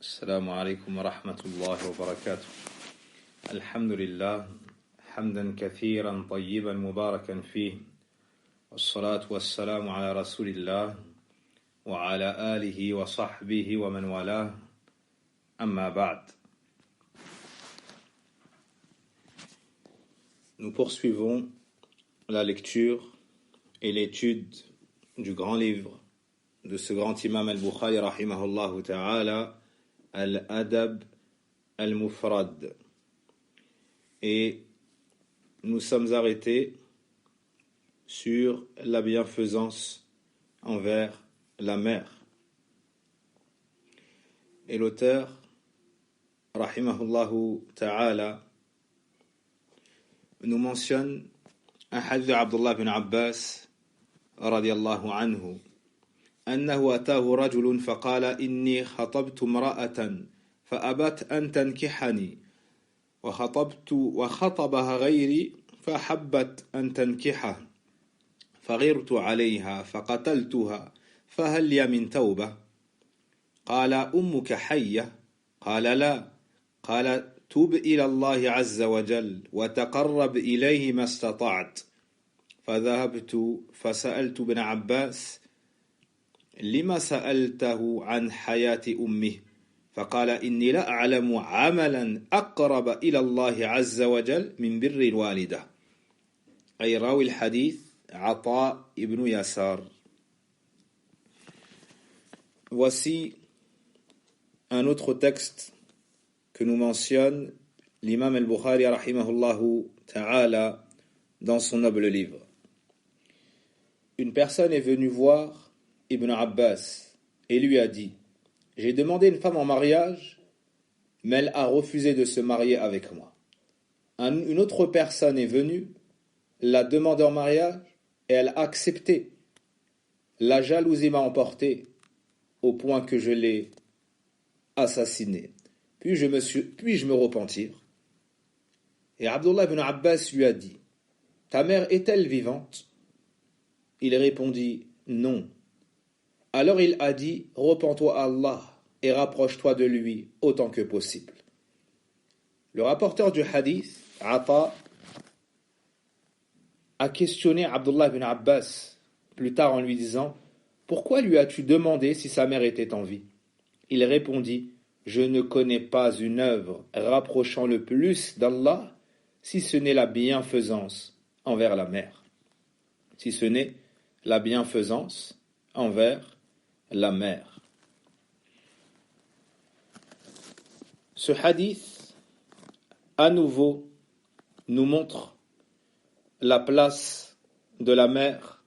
السلام عليكم ورحمة الله وبركاته. الحمد لله حمدا كثيرا طيبا مباركا فيه، والصلاة والسلام على رسول الله وعلى آله وصحبه ومن والاه. أما بعد. Nous poursuivons la lecture et l'étude du grand livre de ce grand imam al-Bukhari rahimahullah ta'ala, Al-Adab al-Mufrad. Et nous sommes arrêtés sur la bienfaisance envers la mère. Et l'auteur, rahimahullah ta'ala, nous mentionne un hadith d'Abdullah ibn Abbas radiyallahu anhu. أنه أتاه رجل فقال إني خطبت امرأة فأبت أن تنكحني وخطبها غيري فحبت أن تنكحه فغرت عليها فقتلتها فهل لي من توبة؟ قال أمك حية؟ قال لا. قال توب إلى الله عز وجل وتقرب إليه ما استطعت. فذهبت فسألت ابن عباس لما سألته عن حياة أمه؟ فقال إني لا أعلم عملا أقرب إلى الله عز وجل من بر الوالدة. أي راوي الحديث عطاء ibn Yasar. Voici un autre texte que nous mentionne l'imam al-Bukhari rahimahullahu ta'ala dans son noble livre. Une personne est venue voir Ibn Abbas et lui a dit: j'ai demandé une femme en mariage, mais elle a refusé de se marier avec moi. Une autre personne est venue, l'a demandé en mariage et elle a accepté. La jalousie m'a emporté au point que je l'ai assassinée. Puis-je me repentir? Et Abdullah ibn Abbas lui a dit: ta mère est-elle vivante? Il répondit: non. Alors il a dit: repens-toi à Allah et rapproche-toi de lui autant que possible. Le rapporteur du hadith, Ata, a questionné Abdullah ibn Abbas plus tard en lui disant: pourquoi lui as-tu demandé si sa mère était en vie? Il répondit: je ne connais pas une œuvre rapprochant le plus d'Allah si ce n'est la bienfaisance envers la mère. Si ce n'est la bienfaisance envers la mère. Ce hadith, à nouveau, nous montre la place de la mère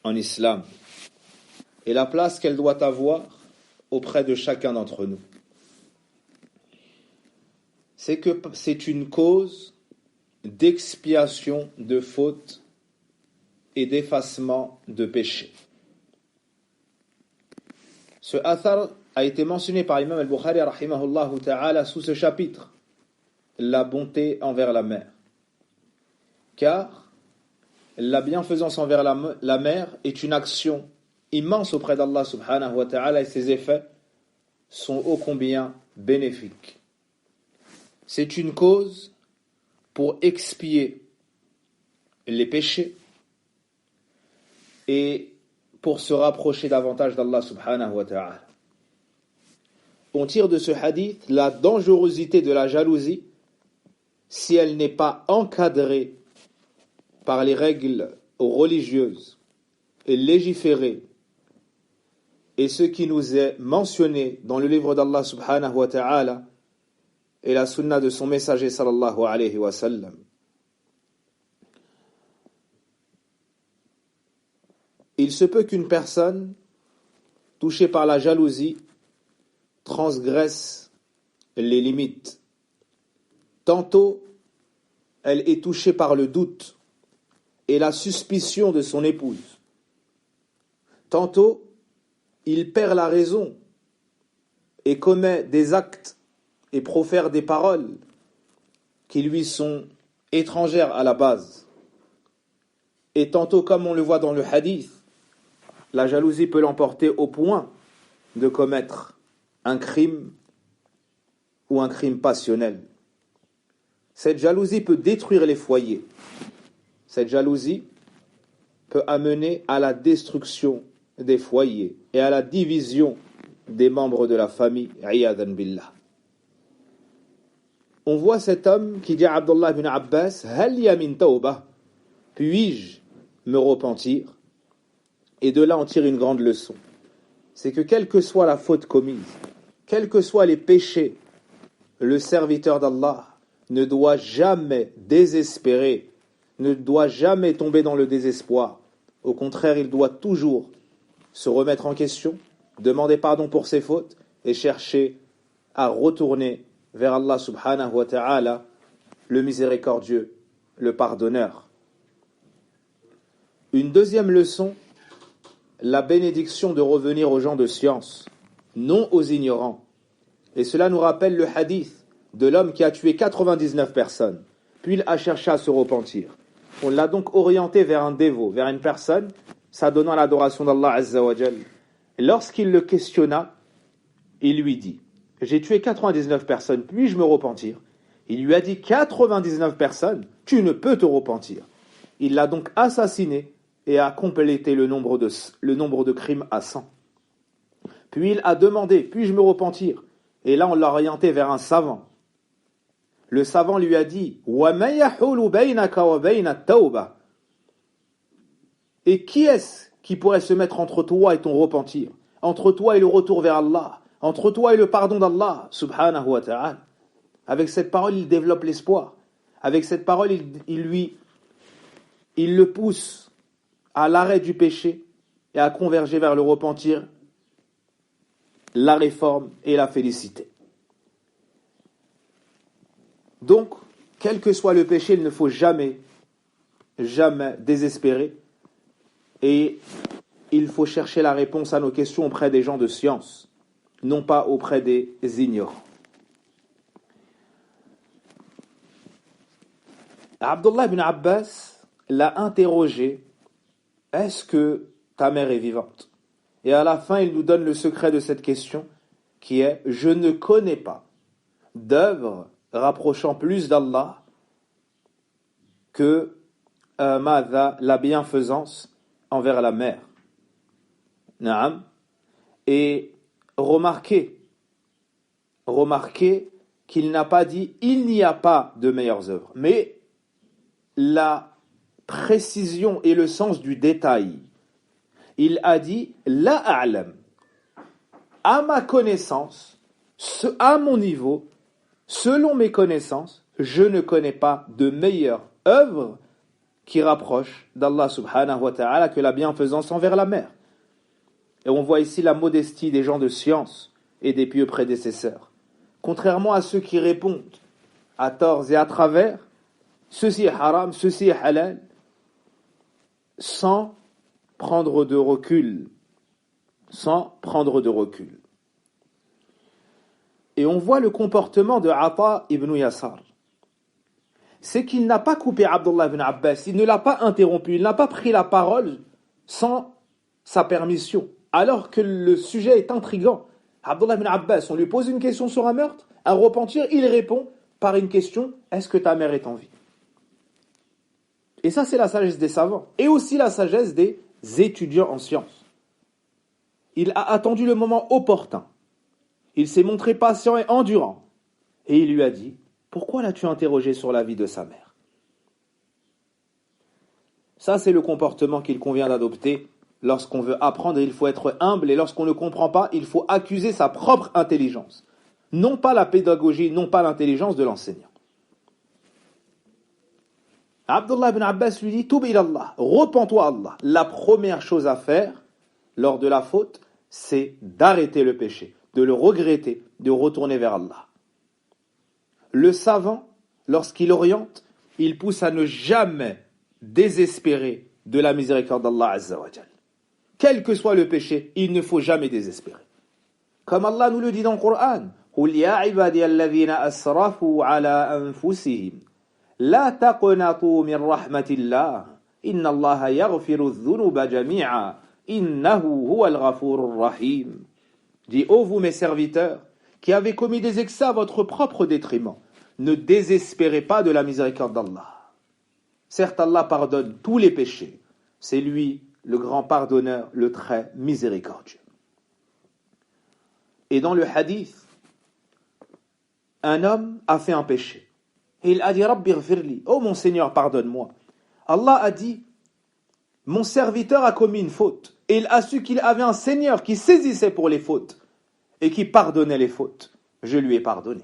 en islam et la place qu'elle doit avoir auprès de chacun d'entre nous. C'est que c'est une cause d'expiation de fautes et d'effacement de péchés. Ce athar a été mentionné par l'imam al-Bukhari rahimahullah ta'ala sous ce chapitre, la bonté envers la mère. Car la bienfaisance envers la mère est une action immense auprès d'Allah subhanahu wa ta'ala et ses effets sont ô combien bénéfiques. C'est une cause pour expier les péchés et pour se rapprocher davantage d'Allah subhanahu wa ta'ala. On tire de ce hadith la dangerosité de la jalousie si elle n'est pas encadrée par les règles religieuses et légiférée et ce qui nous est mentionné dans le livre d'Allah subhanahu wa ta'ala et la sunna de son messager sallallahu alayhi wa sallam. Il se peut qu'une personne touchée par la jalousie transgresse les limites. Tantôt, elle est touchée par le doute et la suspicion de son épouse. Tantôt, il perd la raison et commet des actes et profère des paroles qui lui sont étrangères à la base. Et tantôt, comme on le voit dans le hadith, la jalousie peut l'emporter au point de commettre un crime ou un crime passionnel. Cette jalousie peut détruire les foyers. Cette jalousie peut amener à la destruction des foyers et à la division des membres de la famille. Iyadan billah. On voit cet homme qui dit à Abdullah ibn Abbas, Hal ya min tawbah, puis-je me repentir? Et de là on tire une grande leçon. C'est que quelle que soit la faute commise, quels que soient les péchés, le serviteur d'Allah ne doit jamais désespérer, ne doit jamais tomber dans le désespoir. Au contraire, il doit toujours se remettre en question, demander pardon pour ses fautes et chercher à retourner vers Allah subhanahu wa ta'ala, le miséricordieux, le pardonneur. Une deuxième leçon, la bénédiction de revenir aux gens de science, non aux ignorants. Et cela nous rappelle le hadith de l'homme qui a tué 99 personnes, puis il a cherché à se repentir. On l'a donc orienté vers un dévot, vers une personne s'adonnant à l'adoration d'Allah Azza wa Jal. Lorsqu'il le questionna, il lui dit, j'ai tué 99 personnes, puis-je me repentir? Il lui a dit, 99 personnes, tu ne peux te repentir. Il l'a donc assassiné et a complété le nombre de crimes à 100. Puis il a demandé, puis-je me repentir? Et là on l'a orienté vers un savant. Le savant lui a dit, وَمَن يَحُولُ بَيْنَكَ وَبَيْنَ التَّوْبَةِ. Et qui est-ce qui pourrait se mettre entre toi et ton repentir, entre toi et le retour vers Allah, entre toi et le pardon d'Allah subhanahu wa ta'ala? Avec cette parole, il développe l'espoir. Avec cette parole, il le pousse à l'arrêt du péché et à converger vers le repentir, la réforme et la félicité. Donc, quel que soit le péché, il ne faut jamais désespérer. Et il faut chercher la réponse à nos questions auprès des gens de science, non pas auprès des ignorants. Abdullah ibn Abbas l'a interrogé, est-ce que ta mère est vivante? Et à la fin, il nous donne le secret de cette question, qui est, je ne connais pas d'œuvre rapprochant plus d'Allah que la bienfaisance envers la mère. Naam. Et remarquez qu'il n'a pas dit il n'y a pas de meilleures œuvres, mais la précision et le sens du détail. Il a dit la a'lam, à ma connaissance, à mon niveau, selon mes connaissances, je ne connais pas de meilleure œuvre qui rapproche d'Allah subhanahu wa ta'ala que la bienfaisance envers la mère. Et on voit ici la modestie des gens de science et des pieux prédécesseurs. Contrairement à ceux qui répondent à tort et à travers, ceci est haram, ceci est halal, sans prendre de recul. Et on voit le comportement de Ata ibn Yasar. C'est qu'il n'a pas coupé Abdullah ibn Abbas, il ne l'a pas interrompu, il n'a pas pris la parole sans sa permission, alors que le sujet est intriguant. Abdullah ibn Abbas, on lui pose une question sur un meurtre, un repentir, il répond par une question, est-ce que ta mère est en vie? Et ça, c'est la sagesse des savants, et aussi la sagesse des étudiants en sciences. Il a attendu le moment opportun. Il s'est montré patient et endurant. Et il lui a dit, pourquoi l'as-tu interrogé sur la vie de sa mère? Ça, c'est le comportement qu'il convient d'adopter lorsqu'on veut apprendre. Il faut être humble, et lorsqu'on ne comprend pas, il faut accuser sa propre intelligence. Non pas la pédagogie, non pas l'intelligence de l'enseignant. Abdullah ibn Abbas lui dit, Toub ilallah, repens-toi à Allah. La première chose à faire lors de la faute, c'est d'arrêter le péché, de le regretter, de retourner vers Allah. Le savant, lorsqu'il oriente, il pousse à ne jamais désespérer de la miséricorde d'Allah Azza wa Jal. Quel que soit le péché, il ne faut jamais désespérer. Comme Allah nous le dit dans le Coran, قُلْ يَا عِبَادِيَ الَّذِينَ أَسْرَفُوا عَلَىٰ أَنفُسِهِمْ لَا تَقْنَطُوا مِنْ رَحْمَةِ اللَّهِ إِنَّ اللَّهَ يَغْفِرُ الذُّنُوبَ جَمِيعًا إِنَّهُ هُوَ الْغَفُورُ الرَّحِيمُ. dit: ô vous mes serviteurs, qui avez commis des excès à votre propre détriment, ne désespérez pas de la miséricorde d'Allah. Certes, Allah pardonne tous les péchés. C'est lui, le grand pardonneur, le très miséricordieux. Et dans le hadith, un homme a fait un péché. Et il a dit: Rabbi ghfirli, oh mon Seigneur, pardonne-moi. Allah a dit: mon serviteur a commis une faute. Et il a su qu'il avait un Seigneur qui saisissait pour les fautes et qui pardonnait les fautes. Je lui ai pardonné.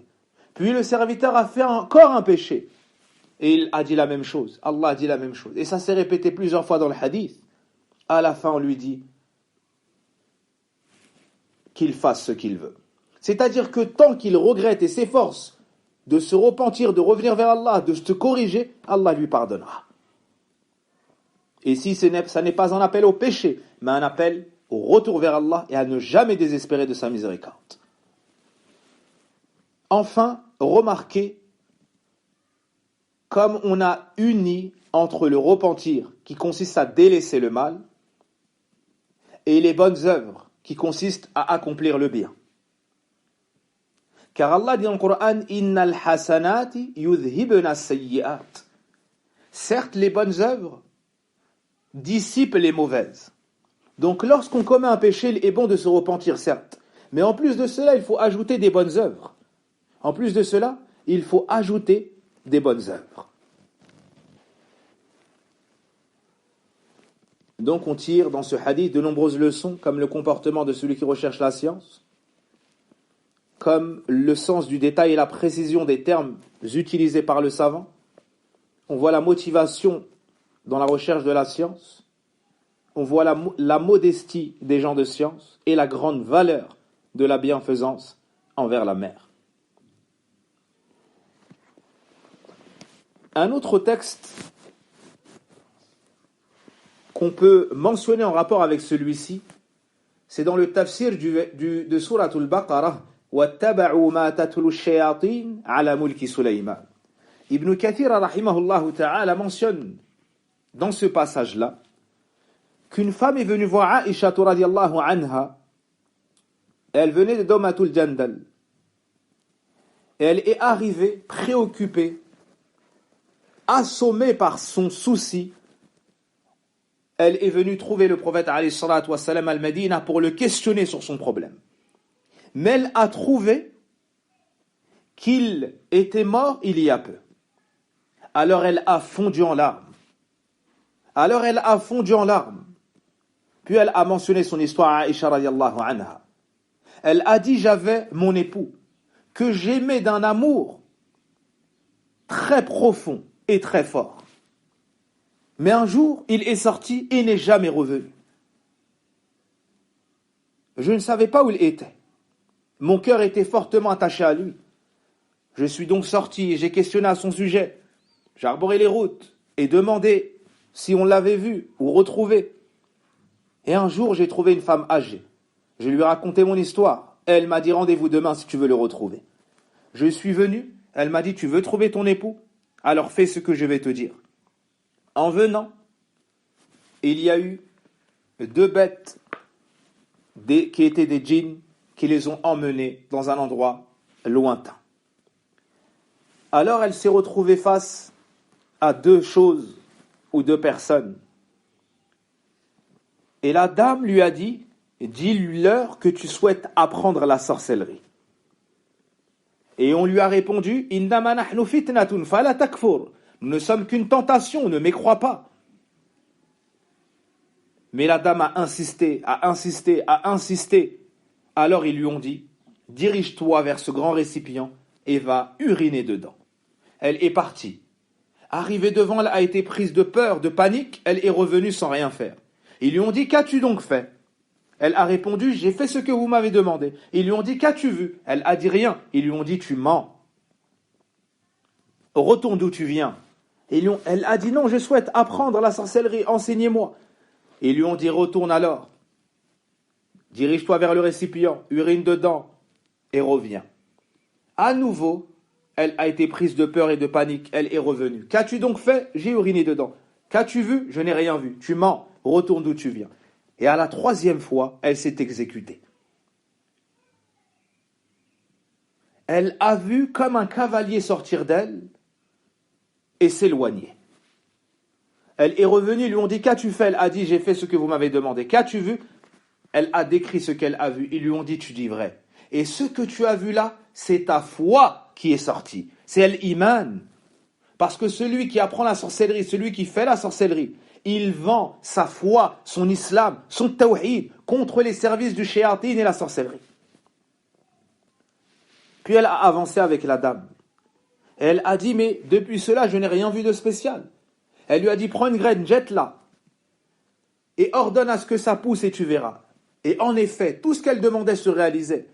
Puis le serviteur a fait encore un péché. Et il a dit la même chose. Allah a dit la même chose. Et ça s'est répété plusieurs fois dans le hadith. À la fin, on lui dit qu'il fasse ce qu'il veut. C'est-à-dire que tant qu'il regrette et s'efforce de se repentir, de revenir vers Allah, de se corriger, Allah lui pardonnera. Et si ça n'est pas un appel au péché, mais un appel au retour vers Allah et à ne jamais désespérer de sa miséricorde. Enfin, remarquez comme on a uni entre le repentir, qui consiste à délaisser le mal, et les bonnes œuvres, qui consistent à accomplir le bien. Car Allah dit dans le Coran: Innal hasanati yudhibna sayyi'at. Certes, les bonnes œuvres dissipent les mauvaises. Donc lorsqu'on commet un péché, il est bon de se repentir, certes. Mais en plus de cela, il faut ajouter des bonnes œuvres. En plus de cela, il faut ajouter des bonnes œuvres. Donc on tire dans ce hadith de nombreuses leçons, comme le comportement de celui qui recherche la science, comme le sens du détail et la précision des termes utilisés par le savant. On voit la motivation dans la recherche de la science. On voit la modestie des gens de science et la grande valeur de la bienfaisance envers la mère. Un autre texte qu'on peut mentionner en rapport avec celui-ci, c'est dans le tafsir de Surat al-Baqarah, وَاتَّبَعُوا مَا تَتْلُو الشَّيَاطِينَ عَلَى مُلْكِ سُلَيْمَانَ. Ibn Kathir rahimahullah ta'ala mentionne dans ce passage-là qu'une femme est venue voir Aïcha radiyallahu anha. Elle venait de Domatul Jandal. Et elle est arrivée préoccupée, assommée par son souci. Elle est venue trouver le prophète alayhi salatu wassalam al-Madina pour le questionner sur son problème. Mais elle a trouvé qu'il était mort il y a peu. Alors elle a fondu en larmes. Puis elle a mentionné son histoire à Aïcha radiyallahu anha. Elle a dit: j'avais mon époux, que j'aimais d'un amour très profond et très fort. Mais un jour, il est sorti et n'est jamais revenu. Je ne savais pas où il était. Mon cœur était fortement attaché à lui. Je suis donc sorti et j'ai questionné à son sujet. J'ai arboré les routes et demandé si on l'avait vu ou retrouvé. Et un jour, j'ai trouvé une femme âgée. Je lui ai raconté mon histoire. Elle m'a dit: rendez-vous demain si tu veux le retrouver. Je suis venu. Elle m'a dit: tu veux trouver ton époux? Alors fais ce que je vais te dire. En venant, il y a eu 2 bêtes qui étaient des djinns qui les ont emmenés dans un endroit lointain. Alors elle s'est retrouvée face à 2 choses ou 2 personnes. Et la dame lui a dit: dis-leur que tu souhaites apprendre la sorcellerie. Et on lui a répondu: Innama nahnu fitnatun fala takfur. Nous ne sommes qu'une tentation, ne mécrois pas. Mais la dame a insisté. Alors ils lui ont dit: dirige-toi vers ce grand récipient et va uriner dedans. Elle est partie. Arrivée devant, elle a été prise de peur, de panique. Elle est revenue sans rien faire. Ils lui ont dit: qu'as-tu donc fait? Elle a répondu: j'ai fait ce que vous m'avez demandé. Ils lui ont dit: qu'as-tu vu? Elle a dit: rien. Ils lui ont dit: tu mens. Retourne d'où tu viens. Elle a dit: non, je souhaite apprendre la sorcellerie, enseignez-moi. Ils lui ont dit: retourne alors. Dirige-toi vers le récipient, urine dedans et reviens. À nouveau, elle a été prise de peur et de panique. Elle est revenue. Qu'as-tu donc fait? J'ai uriné dedans. Qu'as-tu vu? Je n'ai rien vu. Tu mens. Retourne d'où tu viens. Et à la 3e fois, elle s'est exécutée. Elle a vu comme un cavalier sortir d'elle et s'éloigner. Elle est revenue, ils lui ont dit, qu'as-tu fait? Elle a dit, j'ai fait ce que vous m'avez demandé. Qu'as-tu vu? Elle a décrit ce qu'elle a vu. Ils lui ont dit, tu dis vrai. Et ce que tu as vu là, c'est ta foi qui est sortie. C'est l'iman. Parce que celui qui apprend la sorcellerie, celui qui fait la sorcellerie, il vend sa foi, son islam, son tawhid contre les services du shayatin et la sorcellerie. Puis elle a avancé avec la dame. Et elle a dit, mais depuis cela, je n'ai rien vu de spécial. Elle lui a dit, prends une graine, jette-la. Et ordonne à ce que ça pousse et tu verras. Et en effet, tout ce qu'elle demandait se réalisait.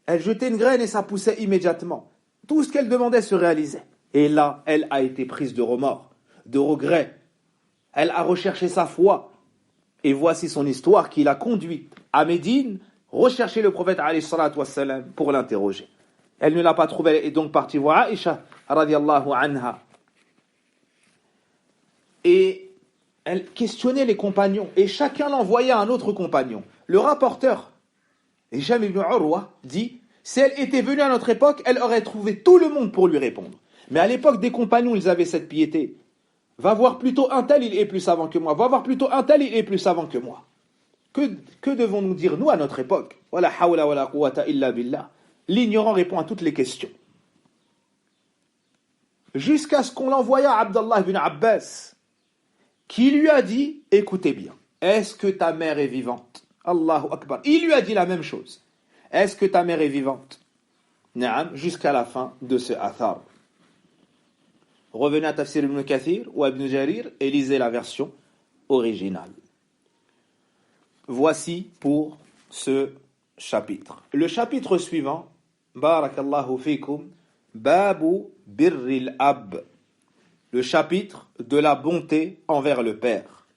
Elle jetait une graine et ça poussait immédiatement. Tout ce qu'elle demandait se réalisait. Et là, elle a été prise de remords, de regrets. Elle a recherché sa foi. Et voici son histoire qui l'a conduit à Médine, rechercher le prophète alayhi salatu wassalam pour l'interroger. Elle ne l'a pas trouvé, elle est donc partie voir Aïcha radiyallahu anha. Et elle questionnait les compagnons. Et chacun l'envoyait à un autre compagnon. Le rapporteur, Hisham ibn Urwa, dit, si elle était venue à notre époque, elle aurait trouvé tout le monde pour lui répondre. Mais à l'époque des compagnons, ils avaient cette piété. Va voir plutôt un tel, il est plus savant que moi. Va voir plutôt un tel, il est plus savant que moi. Que devons-nous dire, nous, à notre époque? Wala hawla wala quwwata illa billah. L'ignorant répond à toutes les questions. Jusqu'à ce qu'on l'envoya à Abdallah ibn Abbas, qui lui a dit, écoutez bien, est-ce que ta mère est vivante? Allahu Akbar. Il lui a dit la même chose. Est-ce que ta mère est vivante? Naam, jusqu'à la fin de ce athar. Revenez à Tafsir ibn Kathir ou ibn Jarir et lisez la version originale. Voici pour ce chapitre. Le chapitre suivant, Barakallahu fikum, Babu birril ab. Le chapitre de la bonté envers le père.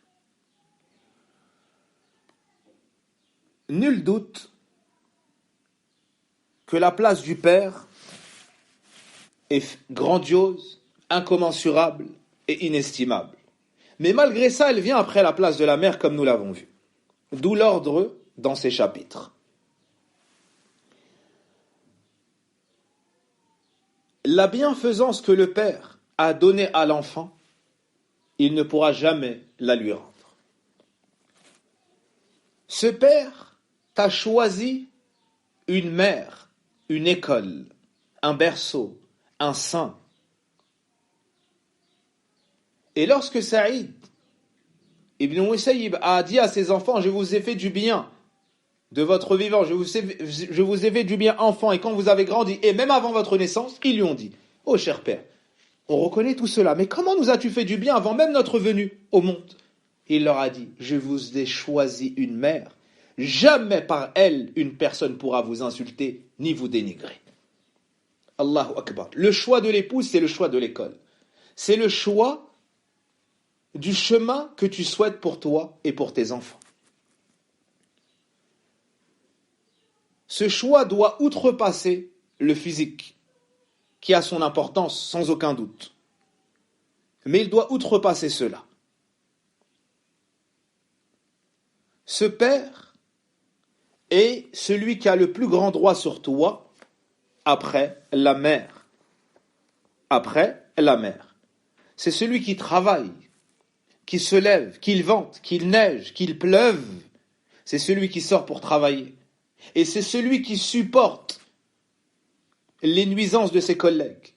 Nul doute que la place du père est grandiose, incommensurable et inestimable. Mais malgré ça, elle vient après la place de la mère comme nous l'avons vu. D'où l'ordre dans ces chapitres. La bienfaisance que le père a donnée à l'enfant, il ne pourra jamais la lui rendre. Ce père t'a choisi une mère, une école, un berceau, un sein. Et lorsque Saïd ibn Musayyib a dit à ses enfants, je vous ai fait du bien de votre vivant, je vous ai fait du bien enfant, et quand vous avez grandi, et même avant votre naissance, ils lui ont dit, oh cher père, on reconnaît tout cela, mais comment nous as-tu fait du bien avant même notre venue au monde? Il leur a dit, je vous ai choisi une mère, jamais par elle une personne pourra vous insulter ni vous dénigrer. Allahu Akbar. Le choix de l'épouse, c'est le choix de l'école. C'est le choix du chemin que tu souhaites pour toi et pour tes enfants. Ce choix doit outrepasser le physique, qui a son importance sans aucun doute. Mais il doit outrepasser cela. Ce père est celui qui a le plus grand droit sur toi après la mère. Après la mère. C'est celui qui travaille, qui se lève, qu'il vente, qu'il neige, qu'il pleuve. C'est celui qui sort pour travailler. Et c'est celui qui supporte les nuisances de ses collègues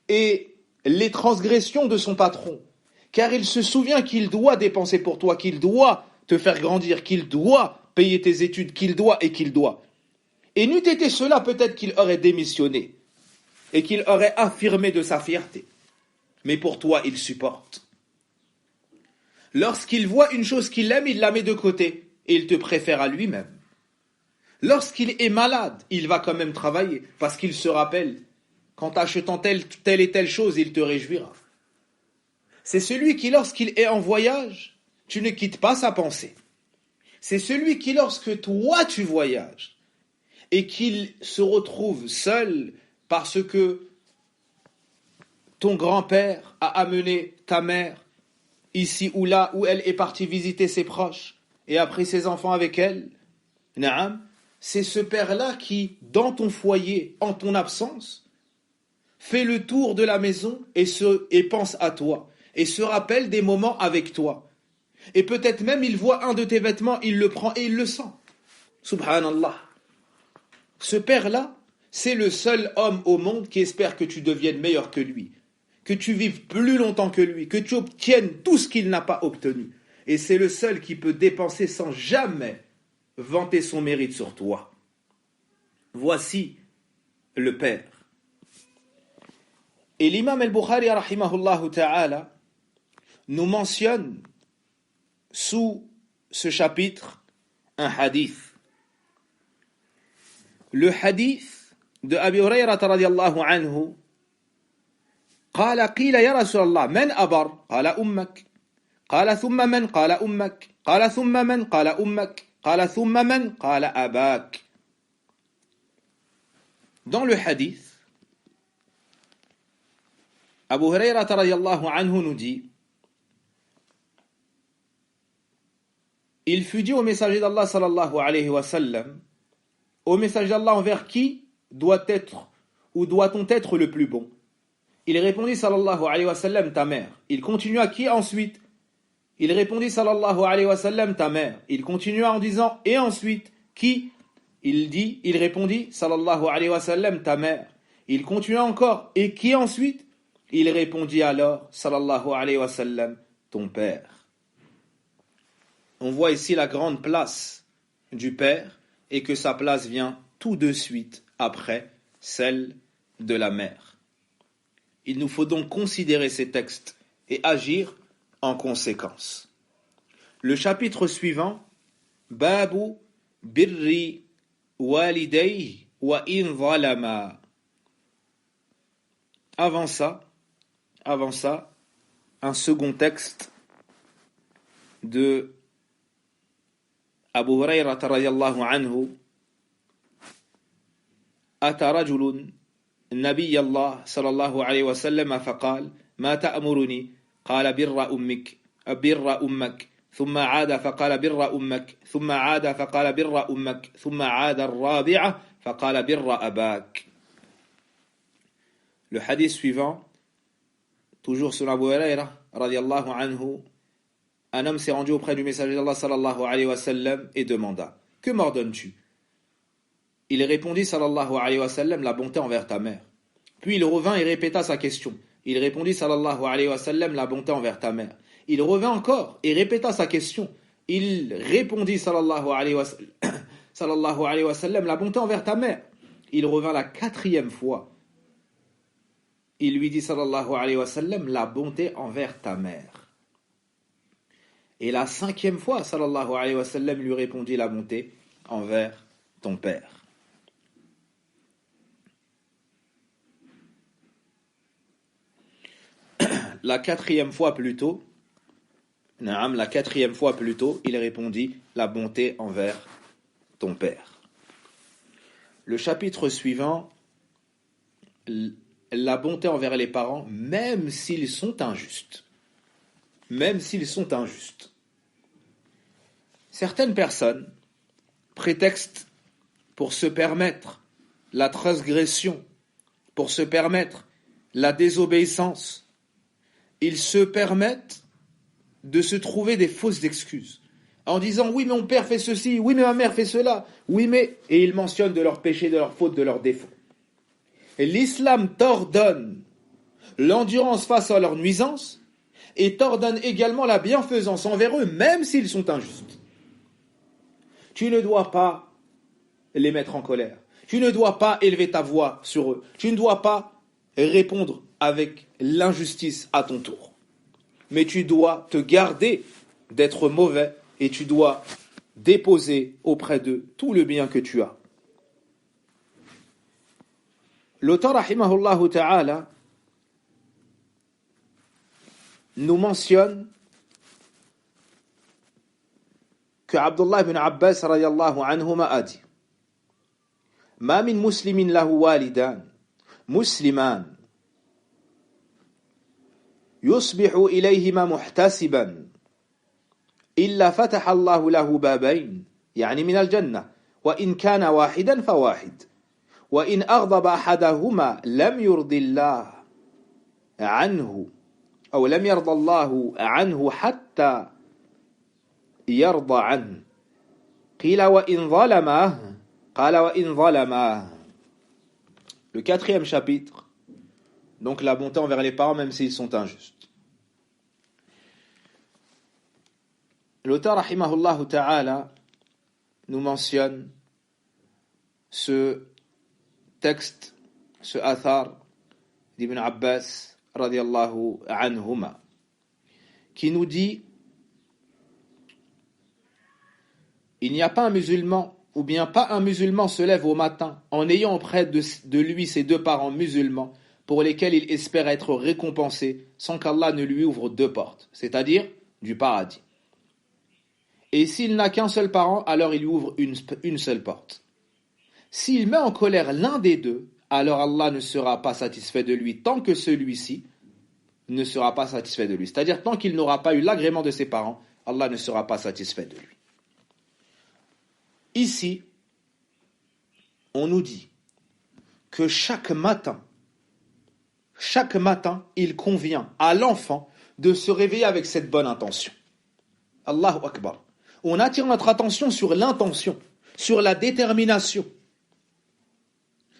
et les transgressions de son patron. Car il se souvient qu'il doit dépenser pour toi, qu'il doit te faire grandir, qu'il doit payer tes études, qu'il doit et qu'il doit. Et n'eût été cela, peut-être qu'il aurait démissionné et qu'il aurait affirmé de sa fierté. Mais pour toi, il supporte. Lorsqu'il voit une chose qu'il aime, il la met de côté et il te préfère à lui-même. Lorsqu'il est malade, il va quand même travailler parce qu'il se rappelle qu'en t'achetant telle et telle chose, il te réjouira. C'est celui qui, lorsqu'il est en voyage, tu ne quittes pas sa pensée. C'est celui qui, lorsque toi tu voyages et qu'il se retrouve seul parce que ton grand-père a amené ta mère ici ou là où elle est partie visiter ses proches et a pris ses enfants avec elle, Naam, c'est ce père-là qui, dans ton foyer, en ton absence, fait le tour de la maison et pense à toi, et se rappelle des moments avec toi. Et peut-être même il voit un de tes vêtements, il le prend et il le sent. Subhanallah. Ce père-là, c'est le seul homme au monde qui espère que tu deviennes meilleur que lui, que tu vives plus longtemps que lui, que tu obtiennes tout ce qu'il n'a pas obtenu. Et c'est le seul qui peut dépenser sans jamais vanter son mérite sur toi. Voici le père. Et l'imam al-Bukhari, rahimahullah ta'ala, nous mentionne sous ce chapitre un hadith. Le hadith de Abi Hurayrata radiyallahu anhu قال قيل يا رسول الله من أبر قال أمك قال ثم من قال أمك قال ثم من قال أمك قال ثم من قال أباك. Dans le hadith, Abu Hurayrata radiyallahu anhu nous dit: il fut dit au messager d'Allah sallallahu alayhi wa sallam, au messager d'Allah, envers qui doit-on être le plus bon? Il répondit sallallahu alayhi wa sallam, ta mère. Il continua, qui ensuite? Il répondit sallallahu alayhi wa sallam, ta mère. Il continua en disant, et ensuite, qui? Il répondit sallallahu alayhi wa sallam, ta mère. Il continua encore, et qui ensuite? Il répondit alors sallallahu alayhi wa sallam, ton père. On voit ici la grande place du père et que sa place vient tout de suite après celle de la mère. Il nous faut donc considérer ces textes et agir en conséquence. Le chapitre suivant, Babu birri walidayhi wa in zalama. Avant ça, un second texte de Abu Hurayrah radiyallahu anhu. أتى رجل النبي الله صلى الله عليه وسلم فقال ما تأمرني قال بر أمك ثم عاد فقال بر أمك ثم عاد فقال بر أمك ثم عاد الرابعة فقال بر أباك. Le hadith suivant, toujours sur Abu Hurayrah radiyallahu anhu, un homme s'est rendu auprès du messager d'Allah sallallahu alayhi wa sallam et demanda: que m'ordonnes-tu? Il répondit sallallahu alayhi wa sallam, la bonté envers ta mère. Puis il revint et répéta sa question. Il répondit sallallahu alayhi wa sallam, la bonté envers ta mère. Il revint encore et répéta sa question. Il répondit sallallahu alayhi wa sallam, la bonté envers ta mère. Il revint la 4e fois. Il lui dit sallallahu alayhi wa sallam, la bonté envers ta mère. Et la 5e fois, sallallahu alayhi wa sallam lui répondit, la bonté envers ton père. La 4e fois plus tôt, il répondit, la bonté envers ton père. Le chapitre suivant, la bonté envers les parents, même s'ils sont injustes. Certaines personnes prétextent pour se permettre la transgression, pour se permettre la désobéissance, ils se permettent de se trouver des fausses excuses en disant oui mais mon père fait ceci, oui mais ma mère fait cela, oui mais... Et ils mentionnent de leurs péchés, de leurs fautes, de leurs défauts. Et l'islam t'ordonne l'endurance face à leurs nuisances et t'ordonne également la bienfaisance envers eux, même s'ils sont injustes. Tu ne dois pas les mettre en colère. Tu ne dois pas élever ta voix sur eux. Tu ne dois pas répondre avec l'injustice à ton tour. Mais tu dois te garder d'être mauvais et tu dois déposer auprès d'eux tout le bien que tu as. L'auteur, rahimahullah ta'ala, nous mentionne que Abdullah ibn Abbas radiyallahu anhuma a dit: Ma min muslimin lahu walidan musliman yusbihu ilayhima muhtasiban illa fataha Allahu lahu babayn yani min al-jannah وإن كان واحدا فواحد وإن أغضب أحدهما لم يرضي الله عنه أو لم يرضى الله عنه حتى يرضى عنه قيل وإن ظلمه قال وإن ظلمه. Le quatrième chapitre, donc la bonté envers les parents même s'ils sont injustes. L'auteur rahimahullah ta'ala nous mentionne ce texte, ce athar d'Ibn Abbas radiyallahu anhuma, qui nous dit: il n'y a pas un musulman, ou bien pas un musulman se lève au matin en ayant auprès de lui ses deux parents musulmans pour lesquels il espère être récompensé sans qu'Allah ne lui ouvre deux portes, c'est-à-dire du paradis. Et s'il n'a qu'un seul parent, alors il lui ouvre une seule porte. S'il met en colère l'un des deux, alors Allah ne sera pas satisfait de lui tant que celui-ci ne sera pas satisfait de lui. C'est-à-dire tant qu'il n'aura pas eu l'agrément de ses parents, Allah ne sera pas satisfait de lui. Ici, on nous dit que chaque matin, il convient à l'enfant de se réveiller avec cette bonne intention. Allahu Akbar. On attire notre attention sur l'intention, sur la détermination.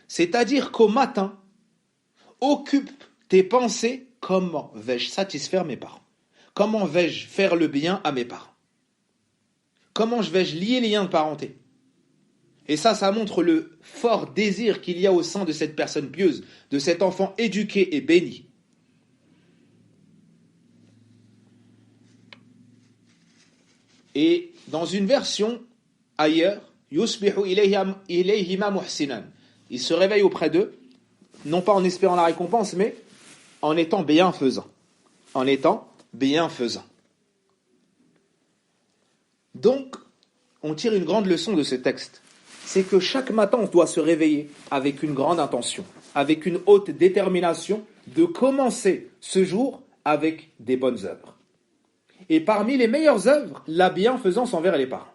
C'est-à-dire qu'au matin, occupe tes pensées: comment vais-je satisfaire mes parents? Comment vais-je faire le bien à mes parents? Comment vais-je lier les liens de parenté? Et ça montre le fort désir qu'il y a au sein de cette personne pieuse, de cet enfant éduqué et béni. Et dans une version ailleurs, yusbihu ilayhima muhsinan. Il se réveille auprès d'eux, non pas en espérant la récompense, mais en étant bienfaisant. En étant bienfaisant. Donc, on tire une grande leçon de ce texte. C'est que chaque matin, on doit se réveiller avec une grande intention, avec une haute détermination de commencer ce jour avec des bonnes œuvres. Et parmi les meilleures œuvres, la bienfaisance envers les parents.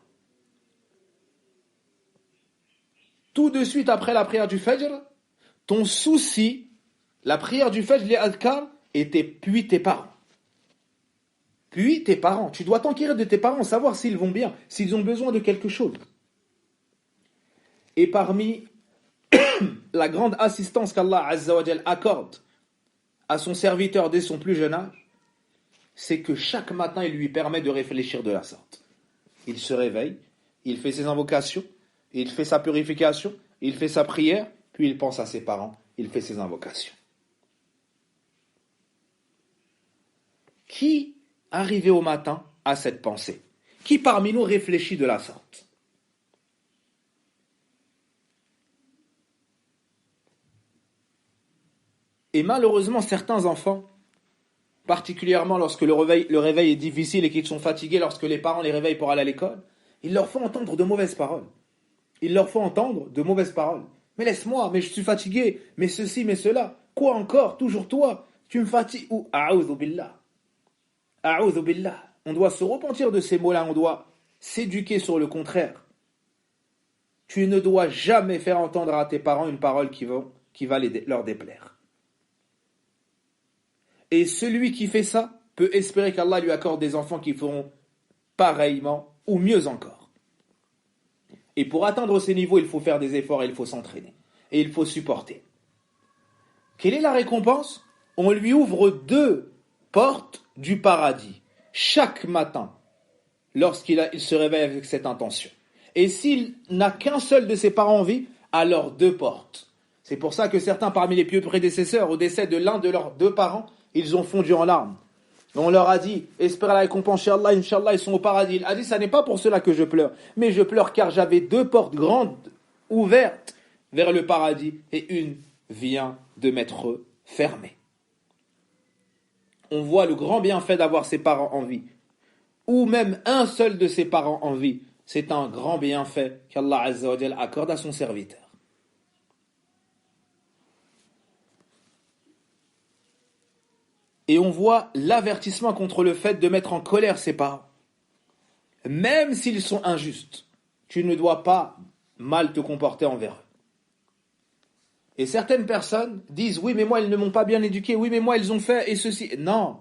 Tout de suite après la prière du Fajr, ton souci, la prière du Fajr, les adhkar, était puis tes parents. Puis tes parents. Tu dois t'enquérir de tes parents, savoir s'ils vont bien, s'ils ont besoin de quelque chose. Et parmi la grande assistance qu'Allah Azza wa Jal accorde à son serviteur dès son plus jeune âge, c'est que chaque matin, il lui permet de réfléchir de la sorte. Il se réveille, il fait ses invocations, il fait sa purification, il fait sa prière, puis il pense à ses parents, il fait ses invocations. Qui, arrivé au matin, a cette pensée? Qui parmi nous réfléchit de la sorte? Et malheureusement, certains enfants, particulièrement lorsque le réveil est difficile et qu'ils sont fatigués, lorsque les parents les réveillent pour aller à l'école, ils leur font entendre de mauvaises paroles. Mais laisse-moi, mais je suis fatigué, mais ceci, mais cela. Quoi encore? Toujours toi? Tu me fatigues? Ou a'oudhu billah. A'oudhu billah. On doit se repentir de ces mots-là, on doit s'éduquer sur le contraire. Tu ne dois jamais faire entendre à tes parents une parole qui va leur déplaire. Et celui qui fait ça peut espérer qu'Allah lui accorde des enfants qui feront pareillement ou mieux encore. Et pour atteindre ces niveaux, il faut faire des efforts et il faut s'entraîner. Et il faut supporter. Quelle est la récompense? On lui ouvre 2 portes du paradis chaque matin lorsqu'il se réveille avec cette intention. Et s'il n'a qu'un seul de ses parents en vie, alors 2 portes. C'est pour ça que certains parmi les pieux prédécesseurs, au décès de l'un de leurs 2 parents, ils ont fondu en larmes. On leur a dit, espère la récompense chez Allah, Inch'Allah, ils sont au paradis. Il a dit, ça n'est pas pour cela que je pleure, mais je pleure car j'avais 2 portes grandes, ouvertes vers le paradis, et une vient de m'être fermée. On voit le grand bienfait d'avoir ses parents en vie, ou même un seul de ses parents en vie. C'est un grand bienfait qu'Allah Azza wa Jalla accorde à son serviteur. Et on voit l'avertissement contre le fait de mettre en colère ses parents. Même s'ils sont injustes, tu ne dois pas mal te comporter envers eux. Et certaines personnes disent, oui, mais moi, ils ne m'ont pas bien éduqué, oui, mais moi, ils ont fait et ceci. Non.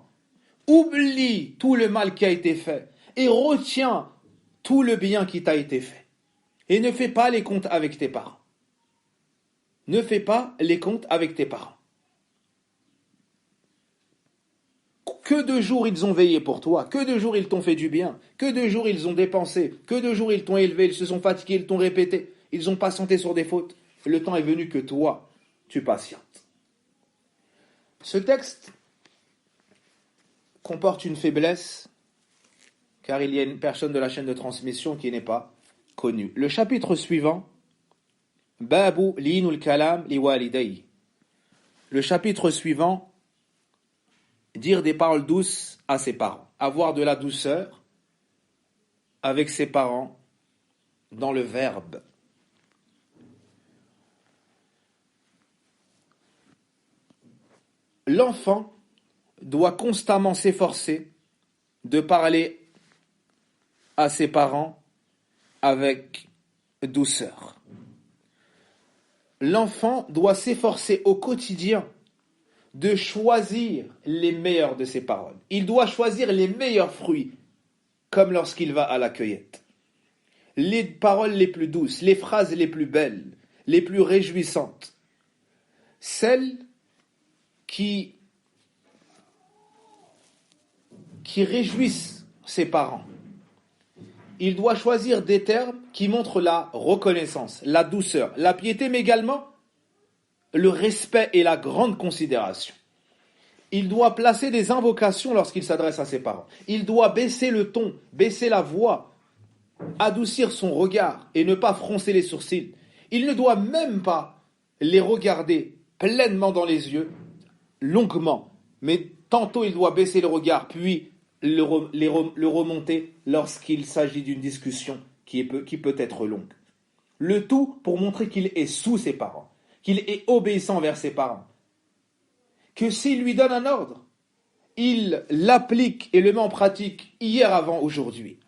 Oublie tout le mal qui a été fait et retiens tout le bien qui t'a été fait. Et ne fais pas les comptes avec tes parents. Ne fais pas les comptes avec tes parents. Que de jours ils ont veillé pour toi, que de jours ils t'ont fait du bien, que de jours ils ont dépensé, que de jours ils t'ont élevé, ils se sont fatigués, ils t'ont répété, ils ont patienté sur des fautes. Le temps est venu que toi, tu patientes. Ce texte comporte une faiblesse, car il y a une personne de la chaîne de transmission qui n'est pas connue. Le chapitre suivant, Babu linul kalam li walidayhi. Le chapitre suivant, dire des paroles douces à ses parents, avoir de la douceur avec ses parents dans le verbe. L'enfant doit constamment s'efforcer de parler à ses parents avec douceur. L'enfant doit s'efforcer au quotidien de choisir les meilleures de ses paroles. Il doit choisir les meilleurs fruits, comme lorsqu'il va à la cueillette. Les paroles les plus douces, les phrases les plus belles, les plus réjouissantes, celles qui réjouissent ses parents. Il doit choisir des termes qui montrent la reconnaissance, la douceur, la piété, mais également le respect et la grande considération. Il doit placer des invocations lorsqu'il s'adresse à ses parents. Il doit baisser le ton, baisser la voix, adoucir son regard et ne pas froncer les sourcils. Il ne doit même pas les regarder pleinement dans les yeux, longuement, mais tantôt il doit baisser le regard, puis le remonter lorsqu'il s'agit d'une discussion qui peut être longue. Le tout pour montrer qu'il est sous ses parents, qu'il est obéissant envers ses parents. Que s'il lui donne un ordre, il l'applique et le met en pratique hier avant aujourd'hui.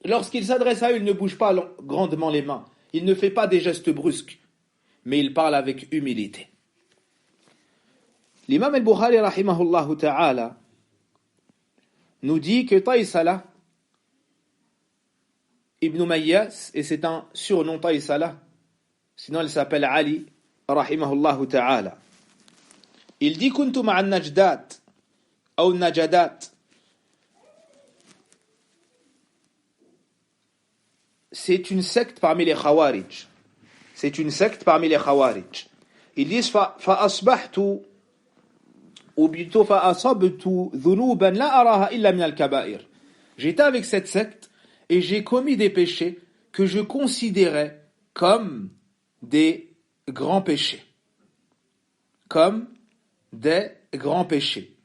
Lorsqu'il s'adresse à eux, il ne bouge pas grandement les mains, il ne fait pas des gestes brusques, mais il parle avec humilité. L'imam al-Bukhari rahimahullah ta'ala nous dit que Taïsala ibn Mayyas, et c'est un surnom Taïsala, sinon il s'appelle Ali rahimahullah ta'ala. Il dit kuntu ma'an najdat ou najadat. C'est une secte parmi les Khawarij. C'est une secte parmi les Khawarij. Ils disent fa asbahtu ou plutôt fa asabtu dhunuban la araha illa min al-kaba'ir. J'étais avec cette secte et j'ai commis des péchés que je considérais comme des grands péchés. Comme des grands péchés.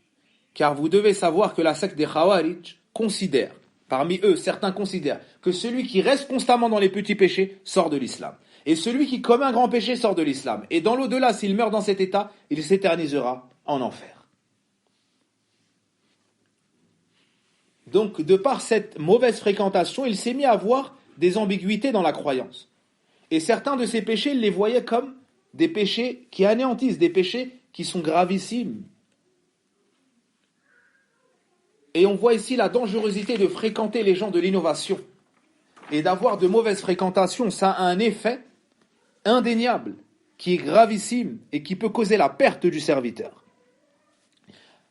Car vous devez savoir que la secte des Khawarij considère, parmi eux, certains considèrent que celui qui reste constamment dans les petits péchés sort de l'islam. Et celui qui commet un grand péché sort de l'islam. Et dans l'au-delà, s'il meurt dans cet état, il s'éternisera en enfer. Donc, de par cette mauvaise fréquentation, il s'est mis à avoir des ambiguïtés dans la croyance. Et certains de ces péchés, il les voyait comme des péchés qui anéantissent, des péchés qui sont gravissimes. Et on voit ici la dangerosité de fréquenter les gens de l'innovation. Et d'avoir de mauvaises fréquentations, ça a un effet indéniable, qui est gravissime et qui peut causer la perte du serviteur.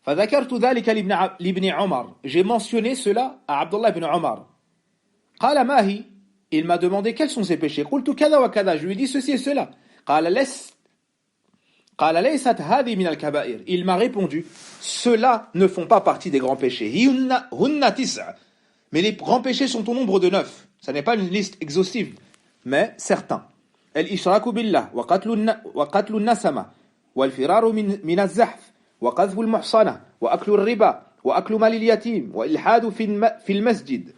فذكرت ذلك لابن عمر. J'ai mentionné cela à Abdullah ibn Omar. قال ما هي? Il m'a demandé quels sont ces péchés. قلت كذا وكذا. Je lui ai dit ceci et cela. قال ليست هذه من الكبائر. Il m'a répondu, ceux-là ne font pas partie des grands péchés. هن تسع. Mais les grands péchés sont au nombre de 9. Ça n'est pas une liste exhaustive, mais certains. الإشراك بالله وقتل النسمة والفرار من الزحف وقذف المحصنة وأكل الربا وأكل مال اليتيم وإلحاد في المسجد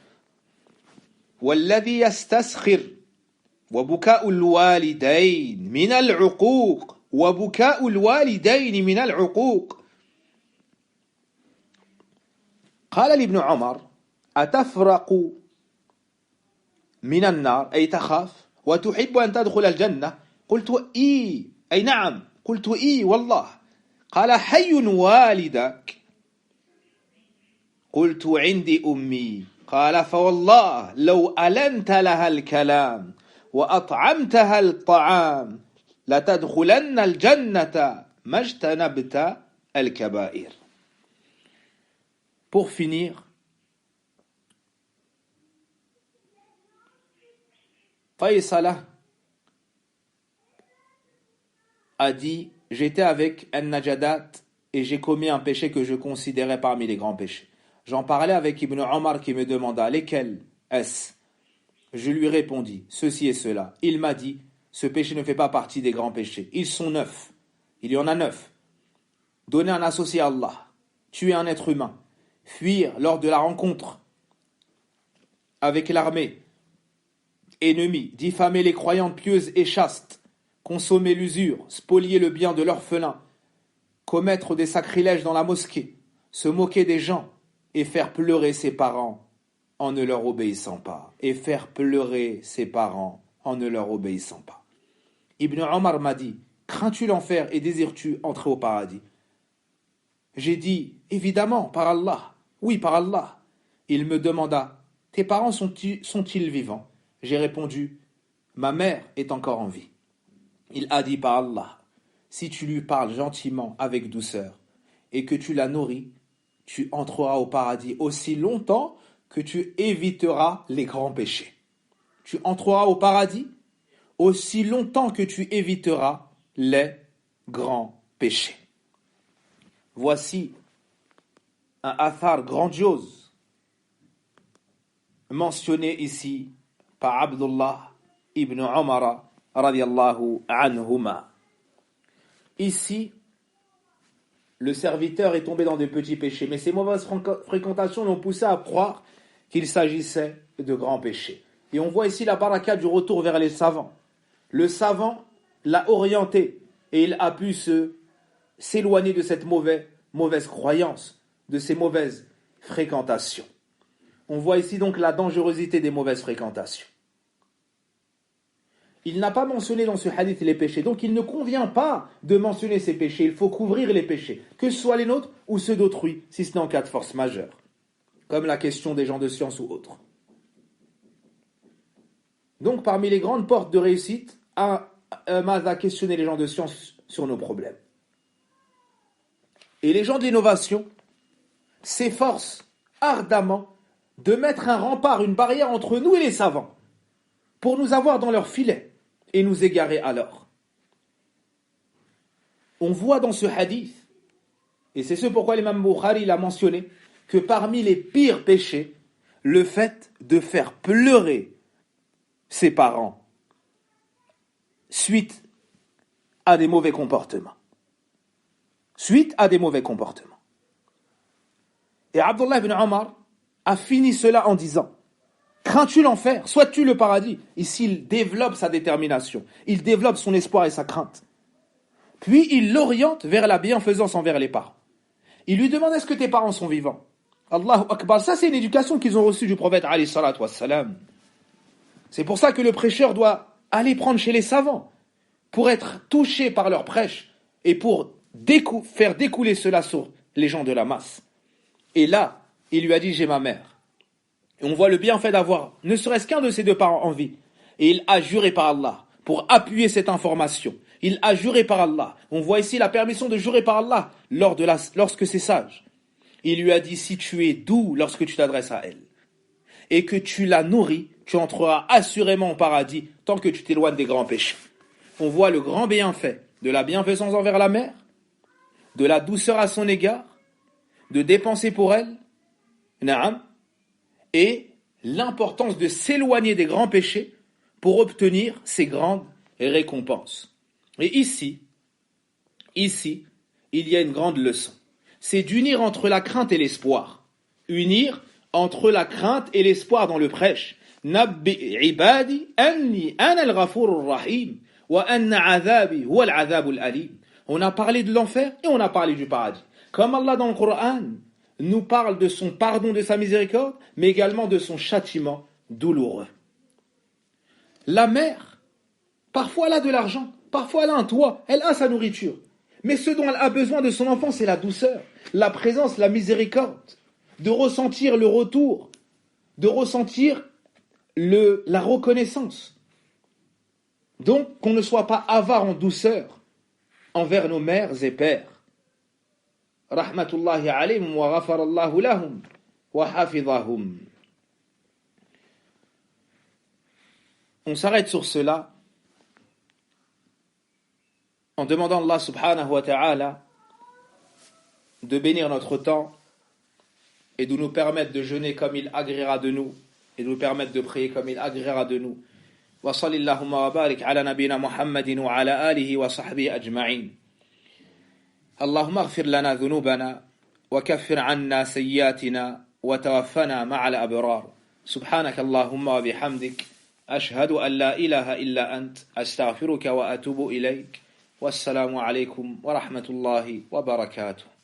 والذي يستسخر وبكاء الوالدين من العقوق وبكاء الوالدين من العقوق. قال لابن عمر أتفرق من النار أي تخاف؟ وتحب أن تدخل الجنة قلت إي أي نعم قلت إي والله قال حي والدك قلت عندي أمي قال فوالله لو ألنت لها الكلام وأطعمتها الطعام لتدخلن الجنة ما اجتنبت الكبائر. Pour finir, Faisala a dit « J'étais avec An-Najadat et j'ai commis un péché que je considérais parmi les grands péchés. » J'en parlais avec Ibn Omar qui me demanda « Lesquels est-ce » Je lui répondis « Ceci et cela. » Il m'a dit « Ce péché ne fait pas partie des grands péchés. Ils sont 9. Il y en a 9. Donner un associé à Allah, tuer un être humain, fuir lors de la rencontre avec l'armée ennemie, diffamer les croyantes pieuses et chastes, consommer l'usure, spolier le bien de l'orphelin, commettre des sacrilèges dans la mosquée, se moquer des gens et faire pleurer ses parents en ne leur obéissant pas. Et faire pleurer ses parents en ne leur obéissant pas. Ibn Omar m'a dit, crains-tu l'enfer et désires-tu entrer au paradis? J'ai dit, évidemment, par Allah. Oui, par Allah. Il me demanda, tes parents sont-ils vivants? J'ai répondu, ma mère est encore en vie. Il a dit par Allah, si tu lui parles gentiment avec douceur et que tu la nourris, tu entreras au paradis aussi longtemps que tu éviteras les grands péchés. Tu entreras au paradis aussi longtemps que tu éviteras les grands péchés. Voici un athar grandiose mentionné ici par Abdullah ibn Umar radiyallahu anhuma. Ici, le serviteur est tombé dans des petits péchés, mais ses mauvaises fréquentations l'ont poussé à croire qu'il s'agissait de grands péchés. Et on voit ici la baraka du retour vers les savants. Le savant l'a orienté et il a pu s'éloigner de cette mauvaise croyance, de ces mauvaises fréquentations. On voit ici donc la dangerosité des mauvaises fréquentations. Il n'a pas mentionné dans ce hadith les péchés, donc il ne convient pas de mentionner ces péchés, il faut couvrir les péchés, que ce soit les nôtres ou ceux d'autrui, si ce n'est en cas de force majeure, comme la question des gens de science ou autres. Donc parmi les grandes portes de réussite, Maza questionner les gens de science sur nos problèmes. Et les gens de l'innovation s'efforcent ardemment de mettre un rempart, une barrière entre nous et les savants, pour nous avoir dans leur filet et nous égarer alors. On voit dans ce hadith, et c'est ce pourquoi l'imam Bukhari l'a mentionné, que parmi les pires péchés, le fait de faire pleurer ses parents suite à des mauvais comportements. Suite à des mauvais comportements. Et Abdullah ibn Omar a fini cela en disant, crains-tu l'enfer? Souhaites-tu le paradis? Ici, il développe sa détermination. Il développe son espoir et sa crainte. Puis, il l'oriente vers la bienfaisance envers les parents. Il lui demande, est-ce que tes parents sont vivants? Allahu Akbar. Ça, c'est une éducation qu'ils ont reçue du prophète alayhi salatu wassalam. C'est pour ça que le prêcheur doit aller prendre chez les savants pour être touché par leur prêche et pour faire découler cela sur les gens de la masse. Et là, il lui a dit, j'ai ma mère. Et on voit le bienfait d'avoir ne serait-ce qu'un de ses deux parents en vie. Et il a juré par Allah pour appuyer cette information. Il a juré par Allah. On voit ici la permission de jurer par Allah lorsque c'est sage. Il lui a dit, si tu es doux lorsque tu t'adresses à elle et que tu la nourris, tu entreras assurément au paradis tant que tu t'éloignes des grands péchés. On voit le grand bienfait de la bienfaisance envers la mère, de la douceur à son égard, de dépenser pour elle, na'am, et l'importance de s'éloigner des grands péchés pour obtenir ces grandes récompenses. Et ici, il y a une grande leçon. C'est d'unir entre la crainte et l'espoir. Unir entre la crainte et l'espoir dans le prêche. Nabbi ibadi anni ana al-ghafur rahim wa anna azabi huwa al-azab al-alim. On a parlé de l'enfer et on a parlé du paradis. Comme Allah dans le Coran nous parle de son pardon, de sa miséricorde, mais également de son châtiment douloureux. La mère Parfois, elle a de l'argent, parfois, elle a un toit, elle a sa nourriture. Mais ce dont elle a besoin de son enfant, c'est la douceur, la présence, la miséricorde, de ressentir le retour, de ressentir la reconnaissance. Donc, qu'on ne soit pas avare en douceur envers nos mères et pères. Rahmatullahi alayhim wa ghafarallahu lahum wa hafidhahum. On s'arrête sur cela en demandant à Allah subhanahu wa ta'ala de bénir notre temps et de nous permettre de jeûner comme il agréera de nous et de nous permettre de prier comme il agréera de nous. Wa sallallahu wa barik ala nabina Muhammadin wa ala alihi wa sahbihi ajma'in. Allahumma ighfir lana dhunubana wa kaffir 'anna sayyiatina wa tawaffana ma'al abrar. Subhanaka Allahumma wa bihamdik ashhadu an la ilaha illa ant astaghfiruka wa atubu ilayk. Wassalamu alaykum wa rahmatullahi wa barakatuh.